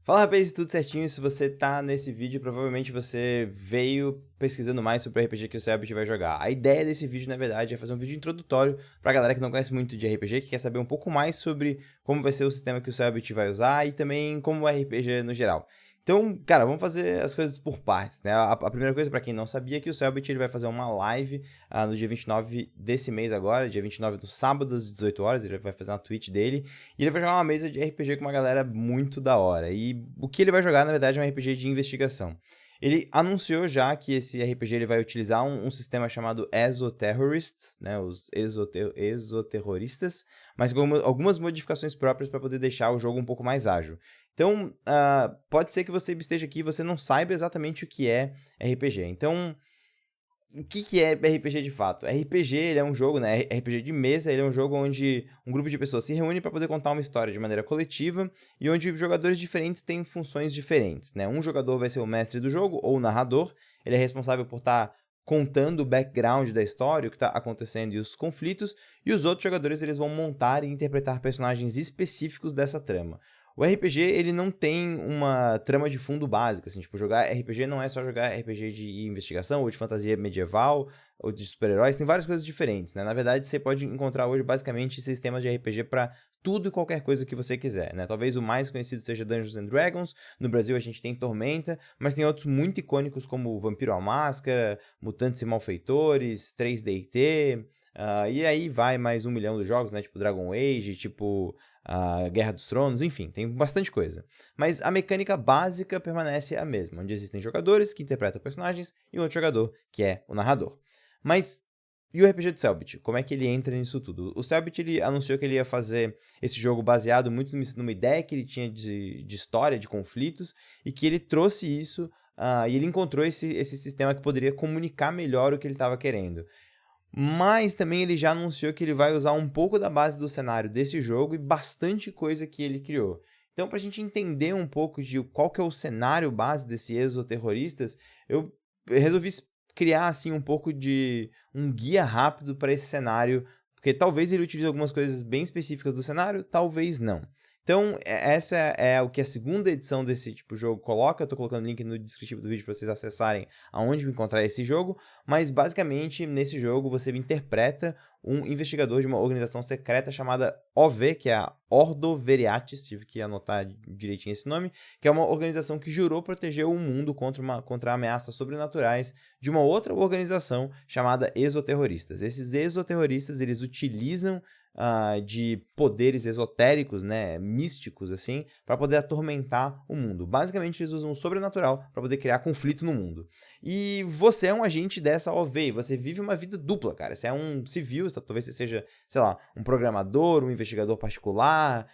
Fala rapaz, tudo certinho? Se você tá nesse vídeo, provavelmente você veio pesquisando mais sobre o RPG que o Cellbit vai jogar. A ideia desse vídeo, na verdade, é fazer um vídeo introdutório pra galera que não conhece muito de RPG, que quer saber um pouco mais sobre como vai ser o sistema que o Cellbit vai usar e também como é RPG no geral. Então, cara, vamos fazer as coisas por partes, né? A primeira coisa, pra quem não sabia, é que o Cellbit ele vai fazer uma live no dia 29 desse mês agora, dia 29 do sábado, às 18 horas, ele vai fazer uma Twitch dele. E ele vai jogar uma mesa de RPG com uma galera muito da hora. E o que ele vai jogar, na verdade, é um RPG de investigação. Ele anunciou já que esse RPG ele vai utilizar um sistema chamado Exoterrorists, né, os exoterroristas, mas com algumas modificações próprias para poder deixar o jogo um pouco mais ágil. Então, pode ser que você esteja aqui e você não saiba exatamente o que é RPG. Então, o que é RPG de fato? RPG, ele é um jogo, né? RPG de mesa, ele é um jogo onde um grupo de pessoas se reúne para poder contar uma história de maneira coletiva e onde jogadores diferentes têm funções diferentes, né? Um jogador vai ser o mestre do jogo ou o narrador, ele é responsável por estar contando o background da história, o que está acontecendo e os conflitos, e os outros jogadores eles vão montar e interpretar personagens específicos dessa trama. O RPG, ele não tem uma trama de fundo básica, assim, tipo, jogar RPG não é só jogar RPG de investigação, ou de fantasia medieval, ou de super-heróis, tem várias coisas diferentes, né? Na verdade, você pode encontrar hoje, basicamente, sistemas de RPG para tudo e qualquer coisa que você quiser, né? Talvez o mais conhecido seja Dungeons and Dragons, no Brasil a gente tem Tormenta, mas tem outros muito icônicos como Vampiro à Máscara, Mutantes e Malfeitores, 3DT, e aí vai mais 1 milhão de jogos, né? Tipo Dragon Age, tipo a Guerra dos Tronos, enfim, tem bastante coisa. Mas a mecânica básica permanece a mesma, onde existem jogadores que interpretam personagens e um outro jogador que é o narrador. Mas e o RPG do Cellbit? Como é que ele entra nisso tudo? O Cellbit ele anunciou que ele ia fazer esse jogo baseado muito numa ideia que ele tinha de história, de conflitos, e que ele trouxe isso e ele encontrou esse sistema que poderia comunicar melhor o que ele estava querendo. Mas também ele já anunciou que ele vai usar um pouco da base do cenário desse jogo e bastante coisa que ele criou. Então, para a gente entender um pouco de qual que é o cenário base desse Exoterroristas, eu resolvi criar assim um pouco de um guia rápido para esse cenário, porque talvez ele utilize algumas coisas bem específicas do cenário, talvez não. Então, essa é o que a segunda edição desse tipo de jogo coloca. Eu estou colocando o link no descritivo do vídeo para vocês acessarem aonde encontrar esse jogo. Mas, basicamente, nesse jogo, você interpreta um investigador de uma organização secreta chamada OV, que é a Ordo Veritas, tive que anotar direitinho esse nome, que é uma organização que jurou proteger o mundo contra ameaças sobrenaturais de uma outra organização chamada Exoterroristas. Esses exoterroristas, eles utilizam de poderes esotéricos, né, místicos, assim, para poder atormentar o mundo. Basicamente, eles usam o sobrenatural para poder criar conflito no mundo. E você é um agente dessa OV, você vive uma vida dupla, cara. Você é um civil, talvez você seja, sei lá, um programador, um investigador particular,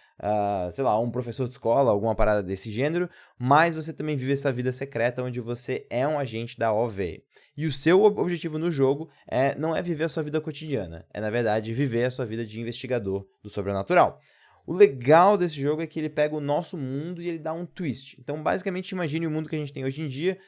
sei lá, um professor de escola, alguma parada desse gênero, mas você também vive essa vida secreta onde você é um agente da OV. E o seu objetivo no jogo não é viver a sua vida cotidiana, é na verdade viver a sua vida de investigador do sobrenatural. O legal desse jogo é que ele pega o nosso mundo e ele dá um twist. Então, basicamente, imagine o mundo que a gente tem hoje em dia.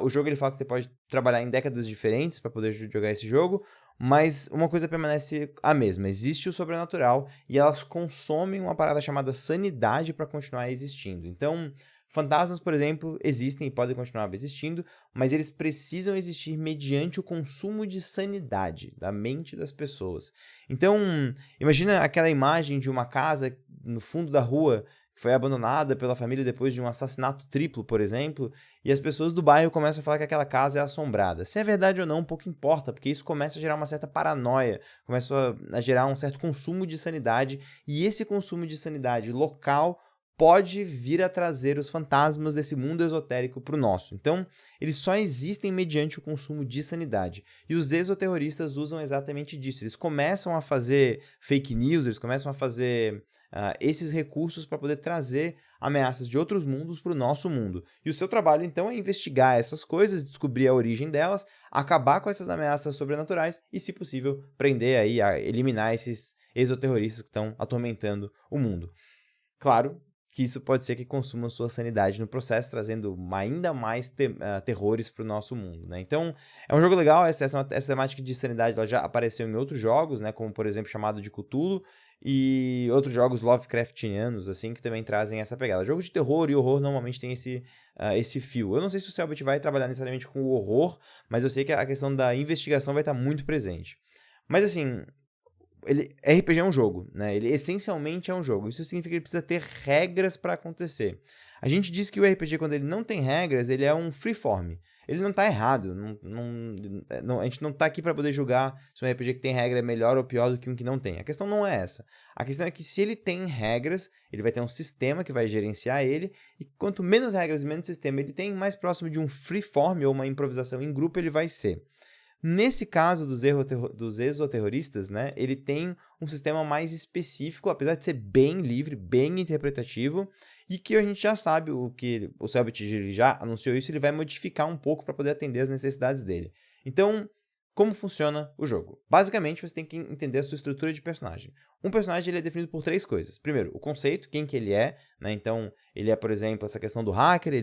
O jogo ele fala que você pode trabalhar em décadas diferentes para poder jogar esse jogo, mas uma coisa permanece a mesma. Existe o sobrenatural e elas consomem uma parada chamada sanidade para continuar existindo. Então, fantasmas, por exemplo, existem e podem continuar existindo, mas eles precisam existir mediante o consumo de sanidade da mente das pessoas. Então, imagina aquela imagem de uma casa no fundo da rua que foi abandonada pela família depois de um assassinato triplo, por exemplo, e as pessoas do bairro começam a falar que aquela casa é assombrada. Se é verdade ou não, pouco importa, porque isso começa a gerar uma certa paranoia, começa a gerar um certo consumo de sanidade, e esse consumo de sanidade local pode vir a trazer os fantasmas desse mundo esotérico para o nosso. Então, eles só existem mediante o consumo de sanidade. E os exoterroristas usam exatamente disso. Eles começam a fazer fake news, eles começam a fazer esses recursos para poder trazer ameaças de outros mundos para o nosso mundo. E o seu trabalho, então, é investigar essas coisas, descobrir a origem delas, acabar com essas ameaças sobrenaturais e, se possível, prender eliminar esses exoterroristas que estão atormentando o mundo. Claro que isso pode ser que consuma sua sanidade no processo, trazendo ainda mais terrores para o nosso mundo, né? Então, é um jogo legal, essa temática de sanidade ela já apareceu em outros jogos, né? Como, por exemplo, Chamado de Cthulhu, e outros jogos Lovecraftianos, assim, que também trazem essa pegada. Jogo de terror e horror normalmente tem esse fio. Eu não sei se o Cellbit vai trabalhar necessariamente com o horror, mas eu sei que a questão da investigação vai estar muito presente. Mas, assim, RPG é um jogo, né? Ele essencialmente é um jogo. Isso significa que ele precisa ter regras para acontecer. A gente diz que o RPG, quando ele não tem regras, ele é um freeform. Ele não tá errado. A gente não tá aqui para poder julgar se um RPG que tem regra é melhor ou pior do que um que não tem. A questão não é essa. A questão é que se ele tem regras, ele vai ter um sistema que vai gerenciar ele, e quanto menos regras e menos sistema ele tem, mais próximo de um freeform ou uma improvisação em grupo ele vai ser. Nesse caso dos exoterroristas, né, ele tem um sistema mais específico, apesar de ser bem livre, bem interpretativo, e que a gente já sabe, o que o Cellbit já anunciou isso, ele vai modificar um pouco para poder atender as necessidades dele. Então, como funciona o jogo? Basicamente, você tem que entender a sua estrutura de personagem. Um personagem ele é definido por 3 coisas. Primeiro, o conceito, quem que ele é, né? Então, ele é, por exemplo, essa questão do hacker,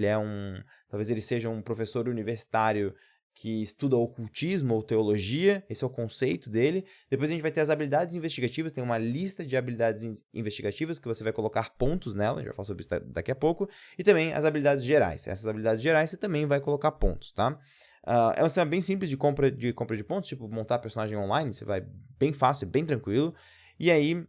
talvez ele seja um professor universitário que estuda ocultismo ou teologia, esse é o conceito dele. Depois a gente vai ter as habilidades investigativas, tem uma lista de habilidades investigativas que você vai colocar pontos nela, já falo sobre isso daqui a pouco, e também as habilidades gerais. Essas habilidades gerais você também vai colocar pontos, tá? É um sistema bem simples de compra de pontos, tipo montar personagem online, você vai bem fácil, bem tranquilo, e aí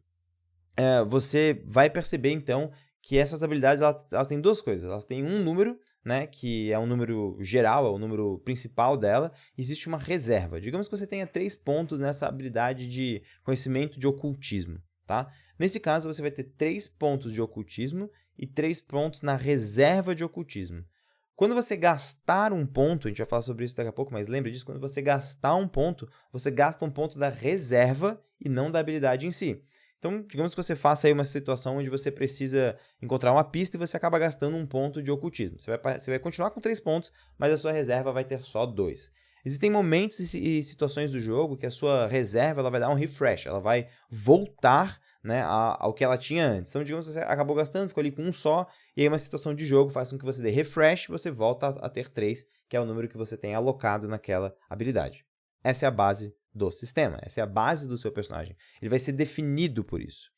você vai perceber então que essas habilidades elas têm 2 coisas. Elas têm um número, né, que é um número geral, é o número principal dela. Existe uma reserva. Digamos que você tenha 3 pontos nessa habilidade de conhecimento de ocultismo, tá? Nesse caso, você vai ter 3 pontos de ocultismo e 3 pontos na reserva de ocultismo. Quando você gastar um ponto, a gente vai falar sobre isso daqui a pouco, mas lembre disso, quando você gastar um ponto, você gasta um ponto da reserva e não da habilidade em si. Então, digamos que você faça aí uma situação onde você precisa encontrar uma pista e você acaba gastando um ponto de ocultismo. Você vai continuar com 3 pontos, mas a sua reserva vai ter só 2. Existem momentos e situações do jogo que a sua reserva ela vai dar um refresh, ela vai voltar, né, ao que ela tinha antes. Então, digamos que você acabou gastando, ficou ali com um só, e aí uma situação de jogo faz com que você dê refresh e você volta a ter 3, que é o número que você tem alocado naquela habilidade. Essa é a base do sistema, essa é a base do seu personagem. Ele vai ser definido por isso.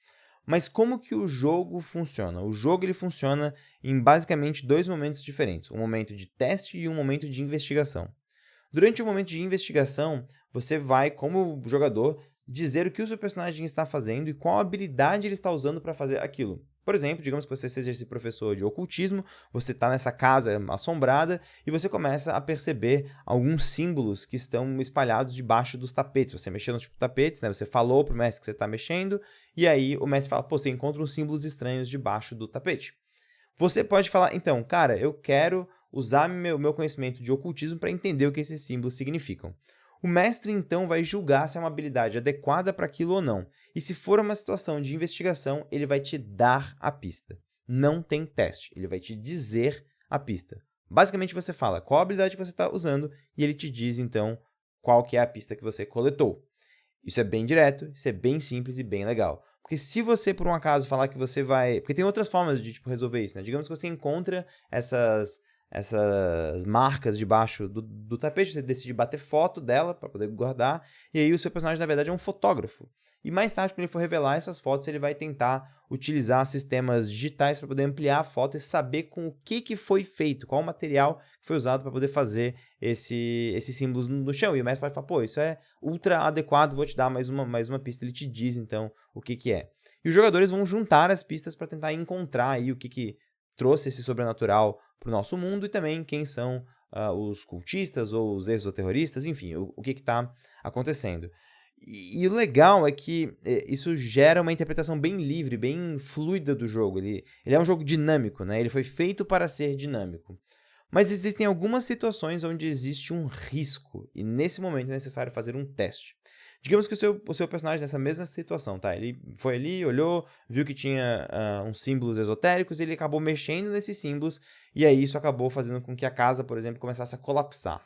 Mas como que o jogo funciona? O jogo ele funciona em basicamente 2 momentos diferentes, um momento de teste e um momento de investigação. Durante o momento de investigação, você vai, como jogador, dizer o que o seu personagem está fazendo e qual habilidade ele está usando para fazer aquilo. Por exemplo, digamos que você seja esse professor de ocultismo, você está nessa casa assombrada e você começa a perceber alguns símbolos que estão espalhados debaixo dos tapetes. Você mexeu nos tapetes, né? Você falou pro mestre que você está mexendo e aí o mestre fala, pô, você encontra uns símbolos estranhos debaixo do tapete. Você pode falar, então, cara, eu quero usar meu conhecimento de ocultismo para entender o que esses símbolos significam. O mestre, então, vai julgar se é uma habilidade adequada para aquilo ou não. E se for uma situação de investigação, ele vai te dar a pista. Não tem teste, ele vai te dizer a pista. Basicamente, você fala qual habilidade que você está usando e ele te diz, então, qual que é a pista que você coletou. Isso é bem direto, isso é bem simples e bem legal. Porque se você, por um acaso, falar que você vai... Porque tem outras formas de resolver isso, né? Digamos que você encontra essas marcas debaixo do tapete, você decide bater foto dela para poder guardar, e aí o seu personagem, na verdade, é um fotógrafo. E mais tarde, quando ele for revelar essas fotos, ele vai tentar utilizar sistemas digitais para poder ampliar a foto e saber com o que foi feito, qual o material que foi usado para poder fazer esses símbolos no chão. E o mestre pode falar, pô, isso é ultra adequado, vou te dar mais uma pista. Ele te diz, então, o que é. E os jogadores vão juntar as pistas para tentar encontrar aí o que trouxe esse sobrenatural para o nosso mundo e também quem são os cultistas ou os exoterroristas, enfim, o que está acontecendo. E o legal é que isso gera uma interpretação bem livre, bem fluida do jogo. Ele é um jogo dinâmico, né? Ele foi feito para ser dinâmico. Mas existem algumas situações onde existe um risco, e nesse momento é necessário fazer um teste. Digamos que o seu personagem nessa mesma situação, tá? Ele foi ali, olhou, viu que tinha uns símbolos esotéricos, e ele acabou mexendo nesses símbolos, e aí isso acabou fazendo com que a casa, por exemplo, começasse a colapsar.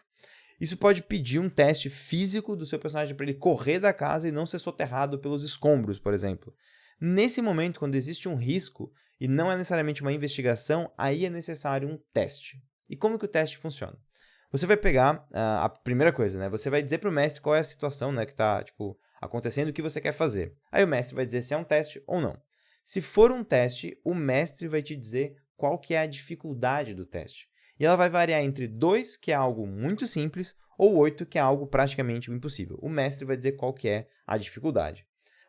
Isso pode pedir um teste físico do seu personagem para ele correr da casa e não ser soterrado pelos escombros, por exemplo. Nesse momento, quando existe um risco e não é necessariamente uma investigação, aí é necessário um teste. E como que o teste funciona? Você vai pegar a primeira coisa, né? Você vai dizer para o mestre qual é a situação, né, que está acontecendo, o que você quer fazer. Aí o mestre vai dizer se é um teste ou não. Se for um teste, o mestre vai te dizer qual que é a dificuldade do teste. E ela vai variar entre 2, que é algo muito simples, ou 8, que é algo praticamente impossível. O mestre vai dizer qual que é a dificuldade.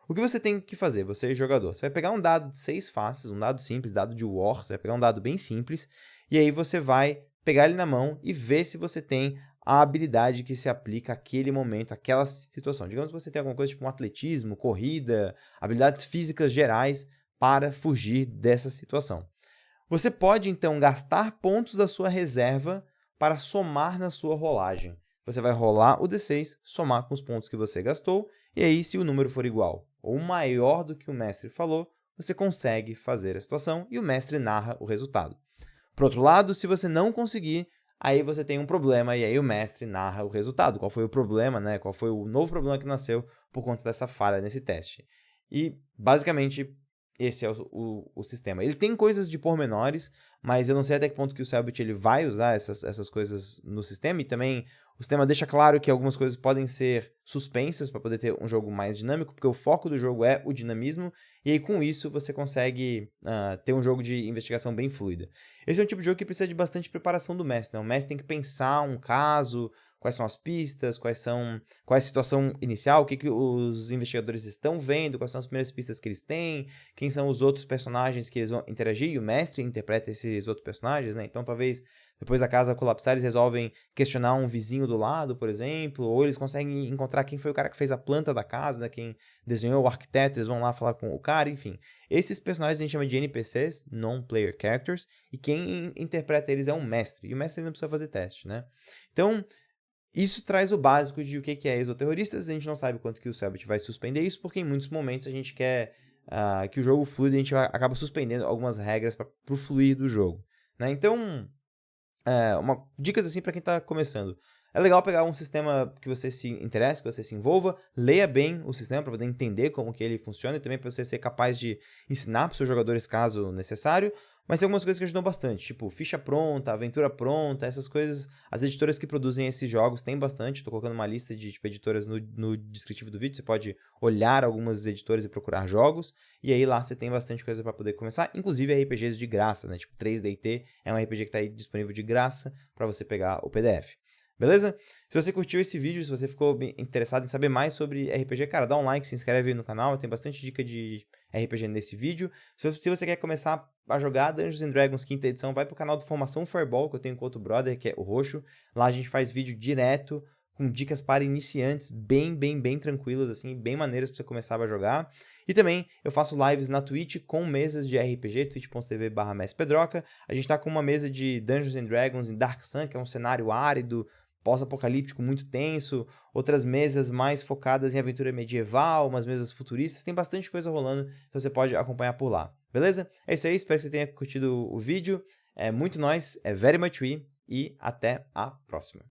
O que você tem que fazer, você jogador? Você vai pegar um dado de 6 faces, um dado simples, dado de War, você vai pegar um dado bem simples, e aí você vai pegar ele na mão e ver se você tem a habilidade que se aplica àquele momento, àquela situação. Digamos que você tem alguma coisa tipo um atletismo, corrida, habilidades físicas gerais para fugir dessa situação. Você pode, então, gastar pontos da sua reserva para somar na sua rolagem. Você vai rolar o D6, somar com os pontos que você gastou, e aí, se o número for igual ou maior do que o mestre falou, você consegue fazer a situação e o mestre narra o resultado. Por outro lado, se você não conseguir, aí você tem um problema e aí o mestre narra o resultado. Qual foi o problema, né? Qual foi o novo problema que nasceu por conta dessa falha nesse teste. E, basicamente, esse é o sistema. Ele tem coisas de pormenores, mas eu não sei até que ponto que o Cellbit ele vai usar essas coisas no sistema, e também o sistema deixa claro que algumas coisas podem ser suspensas para poder ter um jogo mais dinâmico, porque o foco do jogo é o dinamismo, e aí com isso você consegue ter um jogo de investigação bem fluida. Esse é um tipo de jogo que precisa de bastante preparação do mestre, né? O mestre tem que pensar um caso, quais são as pistas, qual é a situação inicial, o que os investigadores estão vendo, quais são as primeiras pistas que eles têm, quem são os outros personagens que eles vão interagir, e o mestre interpreta esses outros personagens, né? Então, talvez, depois da casa colapsar, eles resolvem questionar um vizinho do lado, por exemplo, ou eles conseguem encontrar quem foi o cara que fez a planta da casa, né? Quem desenhou o arquiteto, eles vão lá falar com o cara, enfim. Esses personagens a gente chama de NPCs, Non-Player Characters, e quem interpreta eles é um mestre, e o mestre não precisa fazer teste, né? Então, isso traz o básico de o que é exoterroristas. A gente não sabe quanto que o Cellbit vai suspender isso, porque em muitos momentos a gente quer que o jogo flua e a gente acaba suspendendo algumas regras para o fluir do jogo, né? Então, dicas assim para quem está começando. É legal pegar um sistema que você se interesse, que você se envolva, leia bem o sistema para poder entender como que ele funciona e também para você ser capaz de ensinar para os seus jogadores caso necessário. Mas tem algumas coisas que ajudam bastante, tipo ficha pronta, aventura pronta, essas coisas. As editoras que produzem esses jogos têm bastante. Estou colocando uma lista de editoras no descritivo do vídeo. Você pode olhar algumas editoras e procurar jogos. E aí lá você tem bastante coisa para poder começar, inclusive RPGs de graça, né? Tipo 3DT é um RPG que está aí disponível de graça para você pegar o PDF. Beleza? Se você curtiu esse vídeo, se você ficou interessado em saber mais sobre RPG, cara, dá um like, se inscreve aí no canal, tem bastante dica de RPG nesse vídeo. Se você quer começar a jogar Dungeons & Dragons 5ª edição, vai pro canal do Formação Fireball, que eu tenho com outro brother, que é o Roxo. Lá a gente faz vídeo direto, com dicas para iniciantes, bem tranquilas, assim, bem maneiras pra você começar a jogar. E também eu faço lives na Twitch com mesas de RPG, twitch.tv/mespedroca. A gente tá com uma mesa de Dungeons & Dragons em Dark Sun, que é um cenário árido, pós-apocalíptico muito tenso, outras mesas mais focadas em aventura medieval, umas mesas futuristas, tem bastante coisa rolando, então você pode acompanhar por lá, beleza? É isso aí, espero que você tenha curtido o vídeo, é muito nóis, é very much we, e até a próxima.